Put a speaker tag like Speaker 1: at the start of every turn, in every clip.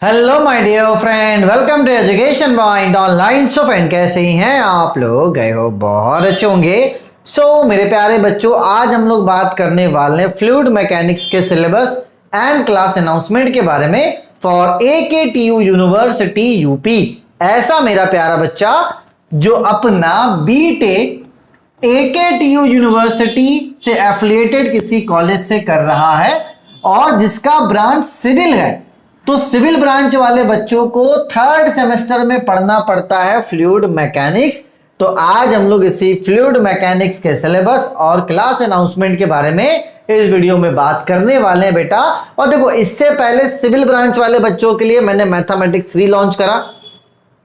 Speaker 1: Hello my dear friend, welcome to education point online. So friend, कैसे ही हैं आप लोग? गए हो बहुत अच्छे होंगे। मेरे प्यारे बच्चों, आज हम लोग बात करने वाले हैं फ्लूइड मैकेनिक्स के सिलेबस एंड क्लास अनाउंसमेंट के बारे में फॉर AKTU यूनिवर्सिटी यूपी। ऐसा मेरा प्यारा बच्चा जो अपना BTech AKTU यूनिवर्सिटी से एफिलिएटेड किसी कॉलेज से कर रहा है और जिसका ब्रांच सिविल है, तो सिविल ब्रांच वाले बच्चों को थर्ड सेमेस्टर में पढ़ना पड़ता है फ्लूइड मैकेनिक्स। तो आज हम लोग इसी फ्लूइड मैकेनिक्स के सिलेबस और क्लास अनाउंसमेंट के बारे में इस वीडियो में बात करने वाले हैं बेटा। और देखो, इससे पहले सिविल ब्रांच वाले बच्चों के लिए मैंने मैथमेटिक्स 3 लॉन्च करा,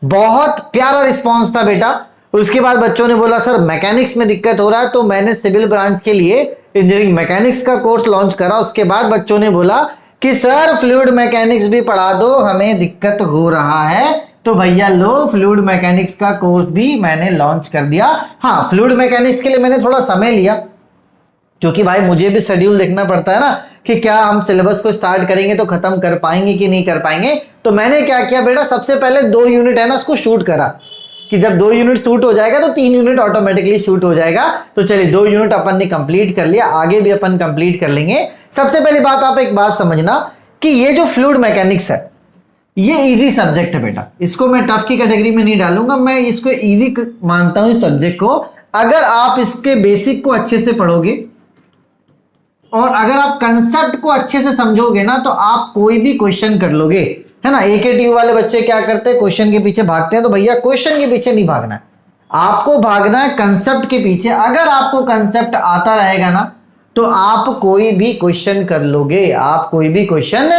Speaker 1: बहुत प्यारा रिस्पॉन्स था बेटा। उसके बाद बच्चों ने बोला सर मैकेनिक्स में दिक्कत हो रहा है, तो मैंने सिविल ब्रांच के लिए इंजीनियरिंग मैकेनिक्स का कोर्स लॉन्च करा। उसके बाद बच्चों ने बोला कि सर फ्लूइड मैकेनिक्स भी पढ़ा दो, हमें दिक्कत हो रहा है। तो भैया लो, फ्लूइड मैकेनिक्स का कोर्स भी मैंने लॉन्च कर दिया। हाँ, फ्लूइड मैकेनिक्स के लिए मैंने थोड़ा समय लिया, क्योंकि भाई मुझे भी शेड्यूल देखना पड़ता है ना कि क्या हम सिलेबस को स्टार्ट करेंगे तो खत्म कर पाएंगे कि नहीं कर पाएंगे। तो मैंने क्या किया बेटा, सबसे पहले 2 यूनिट है ना, उसको शूट करा कि जब 2 यूनिट शूट हो जाएगा तो 3 यूनिट ऑटोमेटिकली शूट हो जाएगा। तो चलिए 2 यूनिट अपन ने कंप्लीट कर लिया, आगे भी अपन कंप्लीट कर लेंगे। सबसे पहली बात, आप एक बात समझना कि ये जो फ्लूइड मैकेनिक्स है ये इजी सब्जेक्ट है बेटा, इसको मैं टफ की कैटेगरी में नहीं डालूंगा, मैं इसको इजी मानता हूं इस सब्जेक्ट को। अगर आप इसके बेसिक को अच्छे से पढ़ोगे और अगर आप कंसेप्ट को अच्छे से समझोगे ना, तो आप कोई भी क्वेश्चन कर लोगे, है ना। AKTU वाले बच्चे क्या करते हैं, क्वेश्चन के पीछे भागते हैं। तो भैया क्वेश्चन के पीछे नहीं भागना है, आपको भागना है कंसेप्ट के पीछे। अगर आपको कंसेप्ट आता रहेगा ना, तो आप कोई भी क्वेश्चन कर लोगे, आप कोई भी क्वेश्चन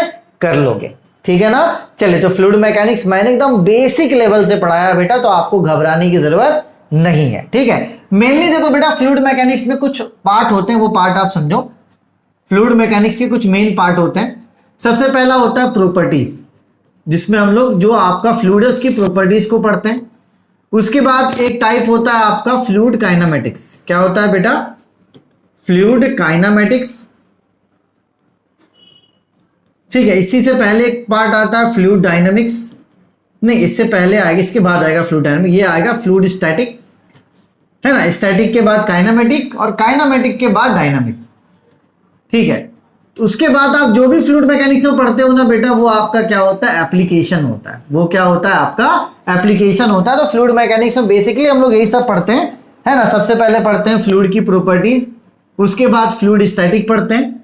Speaker 1: कर लोगे, ठीक है ना। चलिए, तो फ्लूइड मैकेनिक्स मैंने एकदम बेसिक लेवल से पढ़ाया बेटा, तो आपको घबराने की जरूरत नहीं है, ठीक है। मेनली देखो बेटा, फ्लूइड मैकेनिक्स में कुछ पार्ट होते हैं, वो पार्ट आप समझो। फ्लूइड मैकेनिक्स के कुछ मेन पार्ट होते हैं। सबसे पहला होता है प्रॉपर्टीज, जिसमें हम लोग जो आपका फ्लूइड है उसकी प्रॉपर्टीज को पढ़ते हैं। उसके बाद एक टाइप होता है आपका फ्लूइड काइनेमेटिक्स। क्या होता है बेटा? फ्लूइड काइनेमेटिक्स, ठीक है। इसी से पहले एक पार्ट आता है फ्लूइड डायनामिक्स, नहीं इससे पहले आएगा, इसके बाद आएगा फ्लूइड डायनामिक, ये आएगा फ्लूइड स्टैटिक, है ना। स्टैटिक के बाद काइनेमेटिक और काइनेमेटिक के बाद डायनामिक, ठीक है। उसके बाद आप जो भी फ्लूइड मैकेनिक्स में पढ़ते हो ना बेटा, वो आपका क्या होता है, एप्लीकेशन होता है। वो क्या होता है, आपका एप्लीकेशन होता है। तो फ्लूइड मैकेनिक्स में बेसिकली हम लोग यही सब पढ़ते हैं, है ना। सबसे पहले पढ़ते हैं फ्लूइड की प्रॉपर्टीज, उसके बाद फ्लूइड स्टैटिक पढ़ते हैं,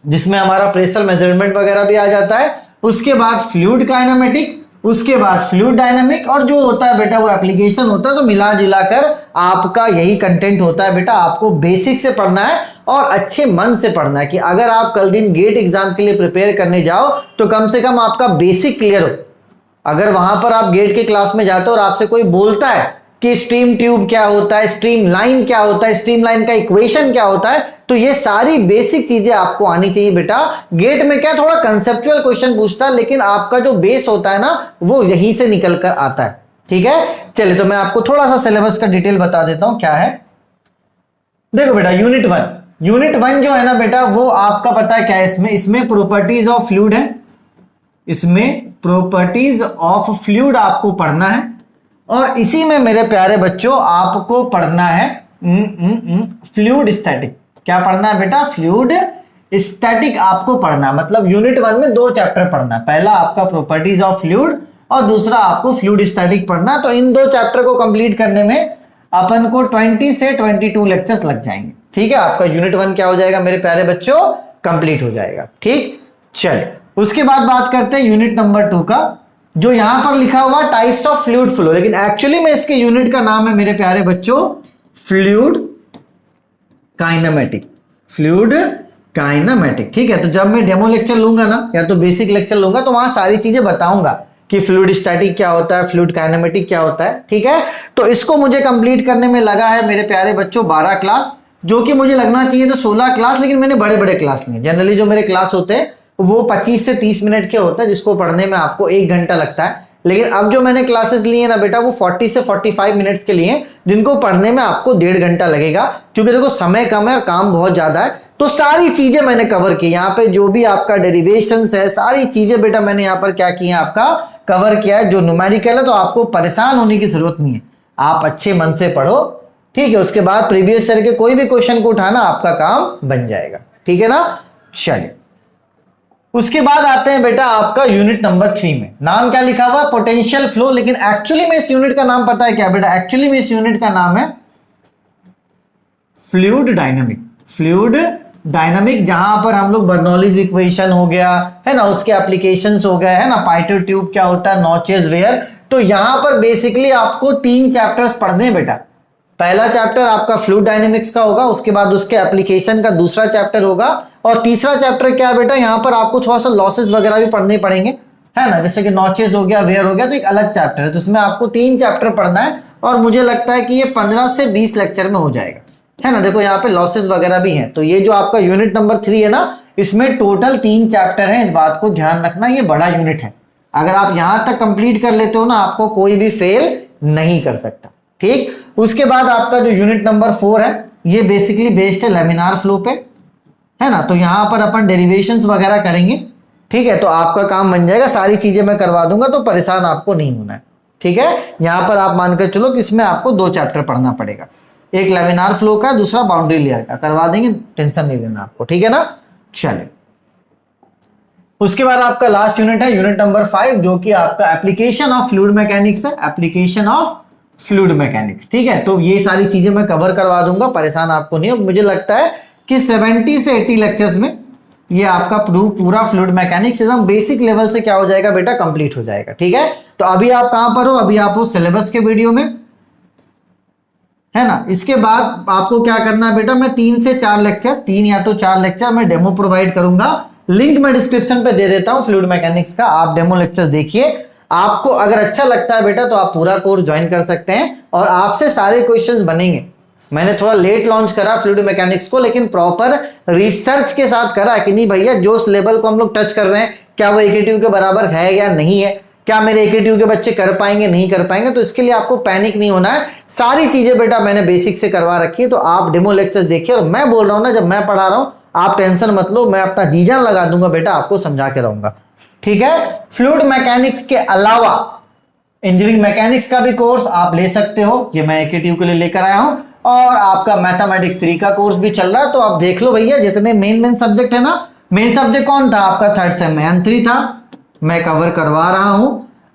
Speaker 1: जिसमें हमारा प्रेशर मेजरमेंट वगैरह भी आ जाता है। उसके बाद फ्लूइड काइनेमेटिक, उसके बाद फ्लूइड डायनामिक, और जो होता है बेटा वो एप्लीकेशन होता है। तो मिला जुला कर आपका यही कंटेंट होता है बेटा। आपको बेसिक से पढ़ना है और अच्छे मन से पढ़ना है कि अगर आप कल दिन गेट एग्जाम के लिए प्रिपेयर करने जाओ तो कम से कम आपका बेसिक क्लियर हो। अगर वहां पर आप गेट के क्लास में जाते हो और आपसे कोई बोलता है कि स्ट्रीम ट्यूब क्या होता है, स्ट्रीम लाइन क्या होता है, स्ट्रीम लाइन का इक्वेशन क्या होता है, तो ये सारी बेसिक चीजें आपको आनी चाहिए बेटा। गेट में क्या थोड़ा कंसेप्चुअल क्वेश्चन पूछता है, लेकिन आपका जो बेस होता है ना, वो यहीं से निकल कर आता है, ठीक है। चलिए, तो मैं आपको थोड़ा सा सिलेबस का डिटेल बता देता हूं क्या है। देखो बेटा, यूनिट 1 जो है ना बेटा, वो आपका पता है क्या है, इसमें प्रॉपर्टीज ऑफ फ्लूइड है। इसमें प्रॉपर्टीज ऑफ फ्लूइड आपको पढ़ना है, और इसी में मेरे प्यारे बच्चों आपको पढ़ना है फ्लूइड स्टैटिक। क्या पढ़ना है बेटा? फ्लूइड स्टैटिक आपको पढ़ना है। मतलब यूनिट 1 में 2 चैप्टर पढ़ना है, पहला आपका प्रॉपर्टीज ऑफ फ्लूइड और दूसरा आपको फ्लूइड स्टैटिक पढ़ना। तो इन 2 चैप्टर को कंप्लीट करने में अपन को 20 से 22 लेक्चर्स लग जाएंगे, ठीक है। आपका यूनिट 1 क्या हो जाएगा मेरे प्यारे बच्चों, कंप्लीट हो जाएगा, ठीक। चलिए, उसके बाद बात करते हैं यूनिट नंबर 2 का, जो यहां पर लिखा हुआ टाइप्स ऑफ फ्लूइड फ्लो, लेकिन एक्चुअली में इसके यूनिट का नाम है मेरे प्यारे बच्चों फ्लूइड काइनेमेटिक। फ्लूइड काइनेमेटिक, ठीक है। तो जब मैं डेमो लेक्चर लूंगा ना, या तो बेसिक लेक्चर लूंगा, तो वहां सारी चीजें बताऊंगा कि फ्लूइड स्टैटिक क्या होता है, फ्लूइड काइनेमेटिक क्या होता है, ठीक है। तो इसको मुझे कंप्लीट करने में लगा है मेरे प्यारे बच्चों 12 क्लास, जो कि मुझे लगना चाहिए तो 16 क्लास, लेकिन मैंने बड़े बड़े क्लास लिए। जनरली जो मेरे क्लास होते हैं वो 25 से 30 मिनट के होते हैं, जिसको पढ़ने में आपको 1 घंटा लगता है। लेकिन अब जो मैंने क्लासेस ली है ना बेटा, वो 40 से 45 मिनट्स के लिए, जिनको पढ़ने में आपको 1.5 घंटा लगेगा, क्योंकि देखो समय कम है और काम बहुत ज्यादा है। तो सारी चीजें मैंने कवर की यहाँ पे, जो भी आपका डेरिवेशंस है, सारी चीजें बेटा मैंने यहाँ पर क्या किया, आपका कवर किया है। जो न्यूमेरिकल है तो आपको परेशान होने की जरूरत नहीं है, आप अच्छे मन से पढ़ो, ठीक है। उसके बाद प्रीवियस ईयर के कोई भी क्वेश्चन को उठाना आपका काम बन जाएगा, ठीक है ना। चलिए, उसके बाद आते हैं बेटा आपका यूनिट नंबर 3 में। नाम क्या लिखा हुआ, पोटेंशियल फ्लो, लेकिन एक्चुअली में इस यूनिट का नाम पता है क्या बेटा, एक्चुअली में इस यूनिट का नाम है फ्लूइड डायनामिक। फ्लूइड डायनामिक, जहां पर हम लोग बर्नौलीज इक्वेशन हो गया है ना, उसके एप्लीकेशंस हो गए है ना, पाइटो ट्यूब क्या होता है, नॉचेस वेयर। तो यहां पर बेसिकली आपको 3 चैप्टर्स पढ़ने हैं बेटा। पहला चैप्टर आपका फ्लूइड डायनेमिक्स का होगा, उसके बाद उसके एप्लीकेशन का दूसरा चैप्टर होगा, और तीसरा चैप्टर क्या है बेटा, यहां पर आपको थोड़ा सा लॉसेस वगैरह भी पढ़ने पड़ेंगे, है ना, जैसे कि नॉचेस हो गया, वेयर हो गया, तो एक अलग चैप्टर है, तो इसमें आपको 3 चैप्टर पढ़ना है। और मुझे लगता है कि ये 15 से 20 लेक्चर में हो जाएगा, है ना। देखो यहाँ पे लॉसेस वगैरह भी हैं, तो ये जो आपका यूनिट नंबर 3 है ना, इसमें टोटल 3 चैप्टर हैं, इस बात को ध्यान रखना, ये बड़ा यूनिट है। अगर आप यहां तक कंप्लीट कर लेते हो ना, आपको कोई भी फेल नहीं कर सकता, ठीक। उसके बाद आपका जो यूनिट नंबर 4 है, ये बेसिकली बेस्ड है लैमिनार फ्लो पे, है ना। तो यहां पर अपन डेरिवेशंस वगैरह करेंगे, ठीक है। तो आपका काम बन जाएगा, सारी चीजें मैं करवा दूंगा, तो परेशान आपको नहीं होना है, ठीक है। यहां पर आप मानकर चलो कि इसमें आपको 2 चैप्टर पढ़ना पड़ेगा, एक लैमिनार फ्लो का, दूसरा बाउंड्री लेयर का, करवा देंगे, टेंशन नहीं लेना आपको, ठीक है ना। चलिए, उसके बाद आपका लास्ट यूनिट है यूनिट नंबर 5, जो कि आपका एप्लीकेशन ऑफ फ्लूइड मैकेनिक्स है, एप्लीकेशन ऑफ फ्लूइड मैकेनिक्स, ठीक है। तो ये सारी चीजें मैं कवर करवा दूंगा, परेशान आपको नहीं हो। मुझे लगता है कि 70 से 80 लेक्चर्स में ये आपका पूरा फ्लूइड मैकेनिक्स एकदम बेसिक लेवल से क्या हो जाएगा बेटा, कंप्लीट हो जाएगा, ठीक है। तो अभी आप कहां पर हो, अभी आप हो सिलेबस के वीडियो में, है ना। इसके बाद आपको क्या करना है बेटा, मैं 3 से 4 लेक्चर, 3 या तो 4 लेक्चर मैं डेमो प्रोवाइड करूंगा, लिंक मैं डिस्क्रिप्शन पे दे देता हूं फ्लूइड मैकेनिक्स का, आप डेमो लेक्चर देखिए। आपको अगर अच्छा लगता है बेटा तो आप पूरा कोर्स ज्वाइन कर सकते हैं, और आपसे सारे क्वेश्चंस बनेंगे। मैंने थोड़ा लेट लॉन्च करा फ्लूइड मैकेनिक्स को, लेकिन प्रॉपर रिसर्च के साथ करा कि नहीं भैया, जो उस लेवल को हम लोग टच कर रहे हैं, क्या वो AKTU के बराबर है या नहीं है, क्या मेरे AKTU के बच्चे कर पाएंगे नहीं कर पाएंगे। तो इसके लिए आपको पैनिक नहीं होना है, सारी चीजें बेटा मैंने बेसिक से करवा रखी है। तो आप डेमो लेक्चर्स देखिए, और मैं बोल रहा हूं ना, जब मैं पढ़ा रहा हूं आप टेंशन मत लो, मैं अपना जी जान लगा दूंगा बेटा, आपको समझा के रहूंगा, ठीक है। फ्लूइड मैकेनिक्स के अलावा इंजीनियरिंग मैकेनिक्स का भी कोर्स आप ले सकते हो, ये मैं AKTU के लिए लेकर आया हूं, और आपका मैथमेटिक्स 3 का कोर्स भी चल रहा है। तो आप देख लो भैया, जितने मेन सब्जेक्ट है ना, मेन सब्जेक्ट कौन था आपका, 3rd सेम में M3 था, मैं कवर करवा रहा हूं।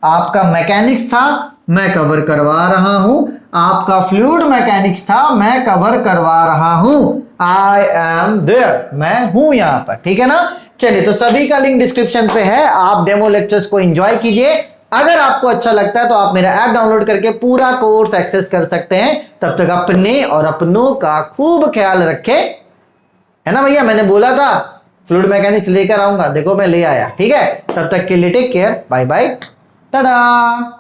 Speaker 1: आपका मैकेनिक्स था, मैं कवर करवा रहा हूं। आपका फ्लूइड मैकेनिक्स था, मैं कवर करवा रहा हूं। आई एम देयर, मैं हूं यहां पर, ठीक है ना। चलिए, तो सभी का लिंक डिस्क्रिप्शन पे है, आप डेमो लेक्चर्स को एंजॉय कीजिए। अगर आपको अच्छा लगता है तो आप मेरा ऐप डाउनलोड करके पूरा कोर्स एक्सेस कर सकते हैं। तब तक अपने और अपनों का खूब ख्याल रखें, है ना भैया। मैंने बोला था फ्लूइड मैकेनिक्स लेकर आऊंगा, देखो मैं ले आया, ठीक है। तब तक के लिए take care, bye bye, Tata.